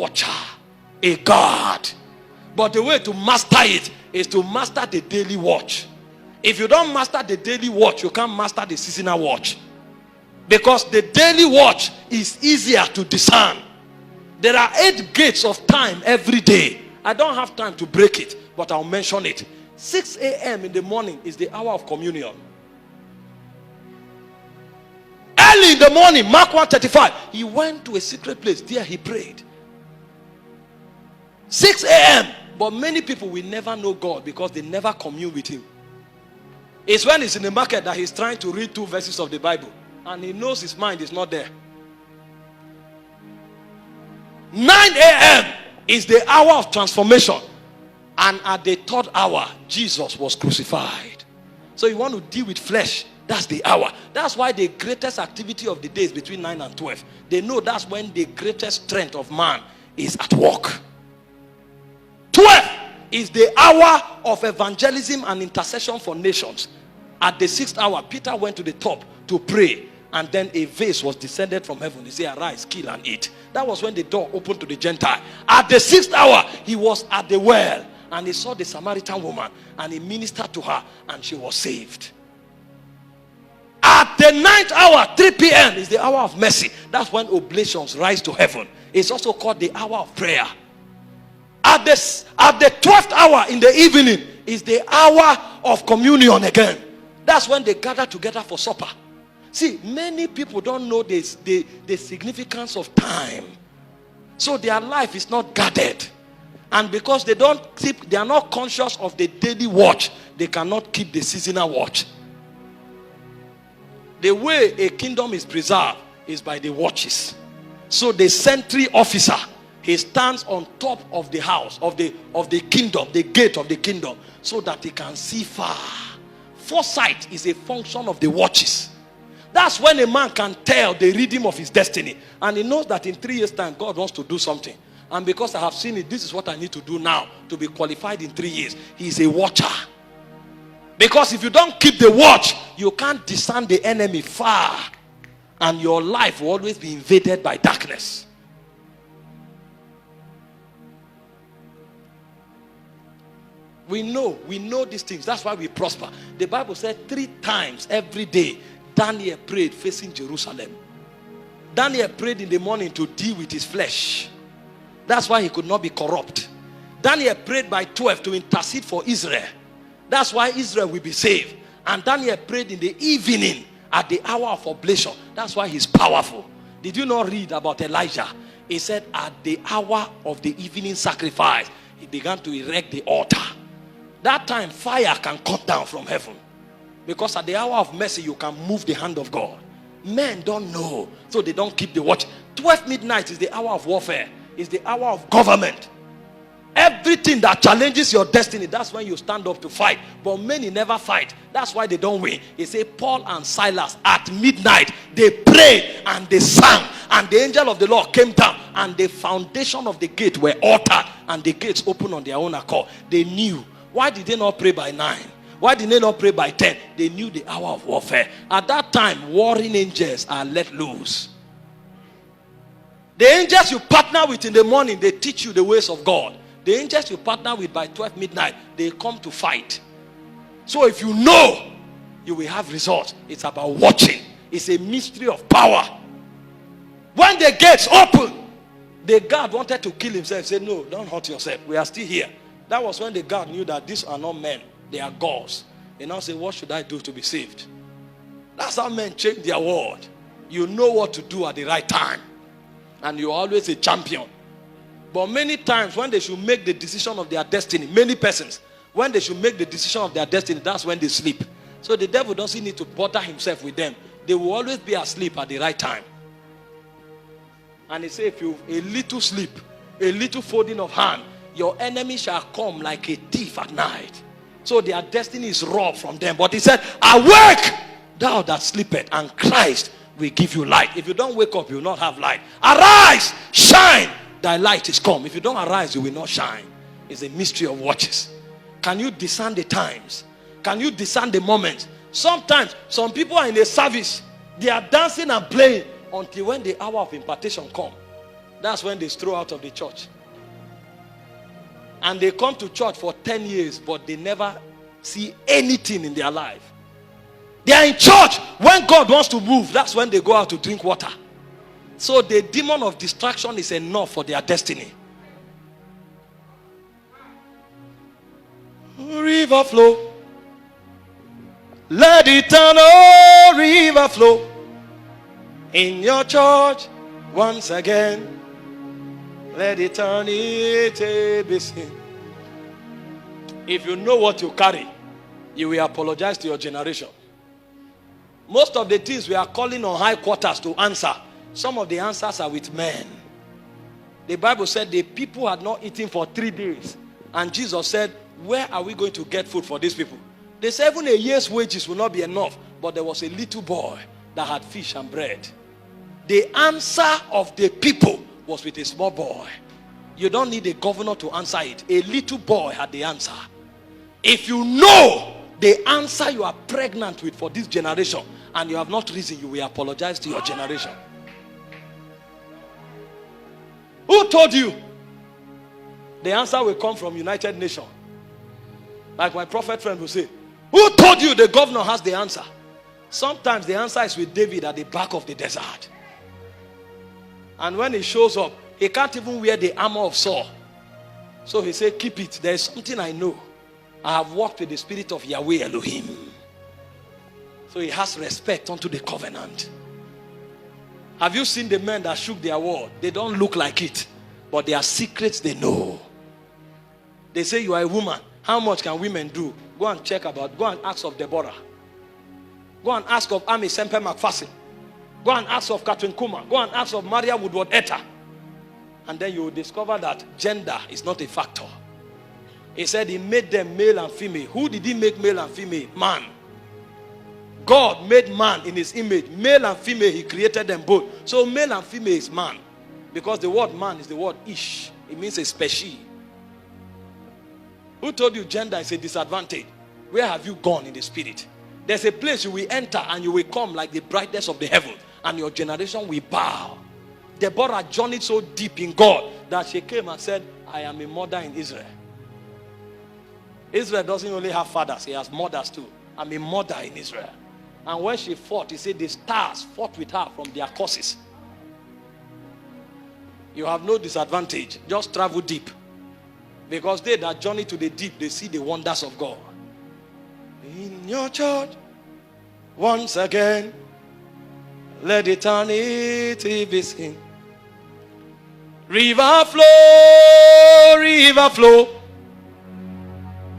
watcher, a guard. But the way to master it is to master the daily watch. If you don't master the daily watch, you can't master the seasonal watch. Because the daily watch is easier to discern. There are 8 gates of time every day. I don't have time to break it, but I'll mention it. 6 a.m. in the morning is the hour of communion. Early in the morning, Mark 1:35, he went to a secret place. There he prayed. 6 a.m. But many people will never know God because they never commune with him. It's when he's in the market that he's trying to read 2 verses of the Bible. And he knows his mind is not there. 9 a.m. is the hour of transformation. And at the 3rd hour, Jesus was crucified. So you want to deal with flesh, that's the hour. That's why the greatest activity of the day is between 9 and 12. They know that's when the greatest strength of man is at work. 12 is the hour of evangelism and intercession for nations. At the 6th hour, Peter went to the top to pray. And then a vase was descended from heaven. He said, arise, kill and eat. That was when the door opened to the Gentile. At the 6th hour, he was at the well. And he saw the Samaritan woman. And he ministered to her. And she was saved. At the 9th hour, 3 p.m. is the hour of mercy. That's when oblations rise to heaven. It's also called the hour of prayer. At the 12th hour in the evening is the hour of communion again. That's when they gather together for supper. See, many people don't know the significance of time. So their life is not guarded. And because they are not conscious of the daily watch, they cannot keep the seasonal watch. The way a kingdom is preserved is by the watches. So the sentry officer, he stands on top of the house, of the kingdom, the gate of the kingdom, so that he can see far. Foresight is a function of the watches. That's when a man can tell the rhythm of his destiny. And he knows that in 3 years' time, God wants to do something. And because I have seen it, this is what I need to do now to be qualified in 3 years. He is a watcher. Because if you don't keep the watch, you can't discern the enemy far. And your life will always be invaded by darkness. We know these things. That's why we prosper. The Bible said 3 times every day, Daniel prayed facing Jerusalem. Daniel prayed in the morning to deal with his flesh. That's why he could not be corrupt. Daniel prayed by 12 to intercede for Israel. That's why Israel will be saved. And Daniel prayed in the evening at the hour of oblation. That's why he's powerful. Did you not read about Elijah? He said at the hour of the evening sacrifice, he began to erect the altar. That time fire can come down from heaven. Because at the hour of mercy, you can move the hand of God. Men don't know, so they don't keep the watch. 12 midnight is the hour of warfare. It's the hour of government. Everything that challenges your destiny, that's when you stand up to fight. But many never fight. That's why they don't win. He said Paul and Silas at midnight, they prayed and they sang. And the angel of the Lord came down. And the foundation of the gate were altered. And the gates opened on their own accord. They knew. Why did they not pray by 9? Why did they not pray by 10? They knew the hour of warfare. At that time, warring angels are let loose. The angels you partner with in the morning, they teach you the ways of God. The angels you partner with by 12 midnight, they come to fight. So if you know, you will have results. It's about watching. It's a mystery of power. When the gates open, the guard wanted to kill himself. He said, no, don't hurt yourself. We are still here. That was when the guard knew that these are not men. They are gods. They now say, what should I do to be saved? That's how men change their world. You know what to do at the right time. And you're always a champion. But many times when they should make the decision of their destiny, many persons, when they should make the decision of their destiny, that's when they sleep. So the devil doesn't need to bother himself with them. They will always be asleep at the right time. And he said, if you a little sleep, a little folding of hand, your enemy shall come like a thief at night. So their destiny is robbed from them. But he said, awake, thou that sleepeth, and Christ will give you light. If you don't wake up, you will not have light. Arise, shine, thy light is come. If you don't arise, you will not shine. It's a mystery of watches. Can you discern the times? Can you discern the moments? Sometimes, some people are in a service. They are dancing and playing until when the hour of impartation comes. That's when they throw out of the church. And they come to church for 10 years, but they never see anything in their life. They are in church. When God wants to move, that's when they go out to drink water. So the demon of distraction is enough for their destiny. River flow. Let eternal river flow in your church once again. Let eternity be seen. If you know what you carry, you will apologize to your generation. Most of the things we are calling on high quarters to answer, some of the answers are with men. The Bible said the people had not eaten for 3 days. And Jesus said, where are we going to get food for these people? They said even a year's wages will not be enough. But there was a little boy that had fish and bread. The answer of the people was with a small boy. You don't need a governor to answer it. A little boy had the answer. If you know the answer you are pregnant with for this generation and you have not risen, you will apologize to your generation. Who told you? The answer will come from United Nations. Like my prophet friend will say, who told you the governor has the answer? Sometimes the answer is with David at the back of the desert. And when he shows up, he can't even wear the armor of Saul. So he said, keep it. There is something I know. I have walked with the spirit of Yahweh Elohim. So he has respect unto the covenant. Have you seen the men that shook their world? They don't look like it, but their secrets they know. They say you are a woman. How much can women do? Go and go and ask of Deborah. Go and ask of Amy Semper McPherson. Go and ask of Catherine Kuma. Go and ask of Maria Woodward Etta. And then you will discover that gender is not a factor. He said he made them male and female. Who did he make male and female? Man. God made man in his image. Male and female, he created them both. So male and female is man. Because the word man is the word ish. It means a species. Who told you gender is a disadvantage? Where have you gone in the spirit? There's a place you will enter and you will come like the brightness of the heaven. And your generation will bow. Deborah journeyed so deep in God that she came and said, I am a mother in Israel. Israel doesn't only have fathers, he has mothers too. I'm a mother in Israel. And when she fought, he said the stars fought with her from their courses. You have no disadvantage. Just travel deep. Because they that journey to the deep, they see the wonders of God. In your church, once again, let eternity be seen. River flow, river flow.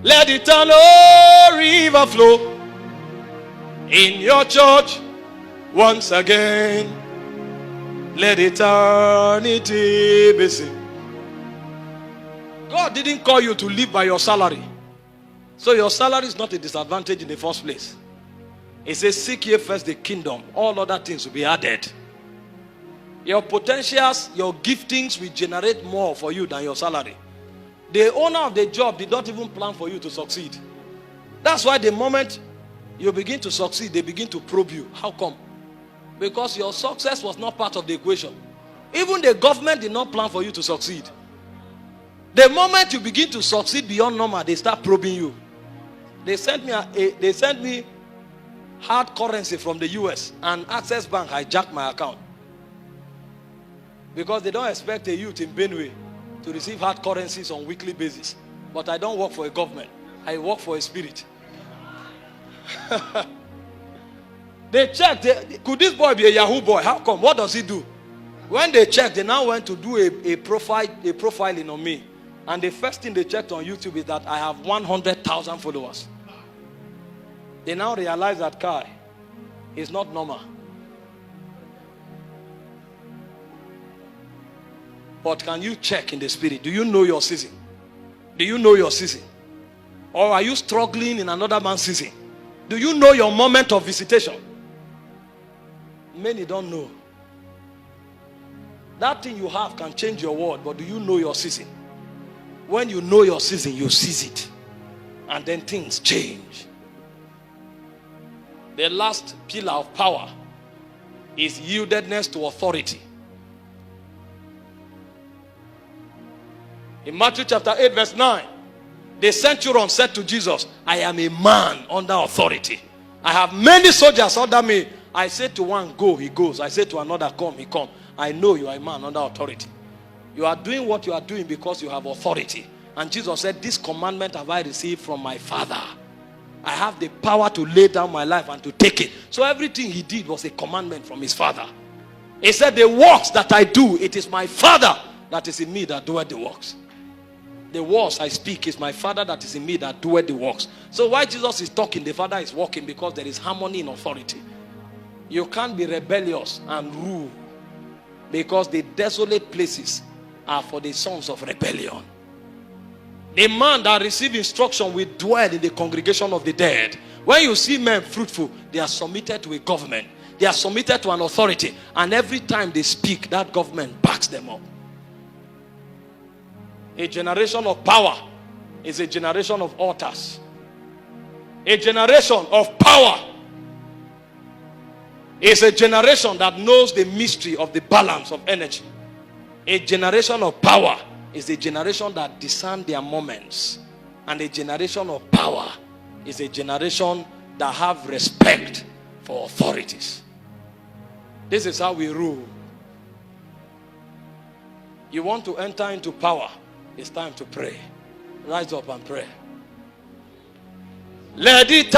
Let eternal river flow. In your church, once again, let eternity be seen. God didn't call you to live by your salary. So your salary is not a disadvantage in the first place. It says, seek ye first the kingdom. All other things will be added. Your potentials, your giftings will generate more for you than your salary. The owner of the job did not even plan for you to succeed. That's why the moment you begin to succeed, they begin to probe you. How come? Because your success was not part of the equation. Even the government did not plan for you to succeed. The moment you begin to succeed beyond normal, they start probing you. They sent me hard currency from the US, and Access Bank hijacked my account. Because they don't expect a youth in Benue to receive hard currencies on a weekly basis. But I don't work for a government. I work for a spirit. They checked. Could this boy be a Yahoo boy? How come? What does he do? When they checked, they now went to do a profiling on me. And the first thing they checked on YouTube is that I have 100,000 followers. They now realize that Kai is not normal. But can you check in the spirit? Do you know your season? Do you know your season? Or are you struggling in another man's season? Do you know your moment of visitation? Many don't know. That thing you have can change your world, but do you know your season? When you know your season, you seize it. And then things change. The last pillar of power is yieldedness to authority. In Matthew chapter 8 verse 9, the centurion said to Jesus, I am a man under authority. I have many soldiers under me. I say to one, go, he goes. I say to another, come, he comes. I know you are a man under authority. You are doing what you are doing because you have authority. And Jesus said, this commandment have I received from my Father. I have the power to lay down my life and to take it. So everything he did was a commandment from his Father. He said, the works that I do, it is my Father that is in me that doeth the works. The words I speak is my Father that is in me that doeth the works. So while Jesus is talking, the Father is working, because there is harmony in authority. You can't be rebellious and rule, because the desolate places are for the sons of rebellion. The man that receives instruction will dwell in the congregation of the dead. When you see men fruitful, they are submitted to a government. They are submitted to an authority. And every time they speak, that government backs them up. A generation of power is a generation of altars. A generation of power is a generation that knows the mystery of the balance of energy. A generation of power is a generation that discerns their moments. And a generation of power is a generation that have respect for authorities. This is how we rule. You want to enter into power, it's time to pray. Rise up and pray. Let it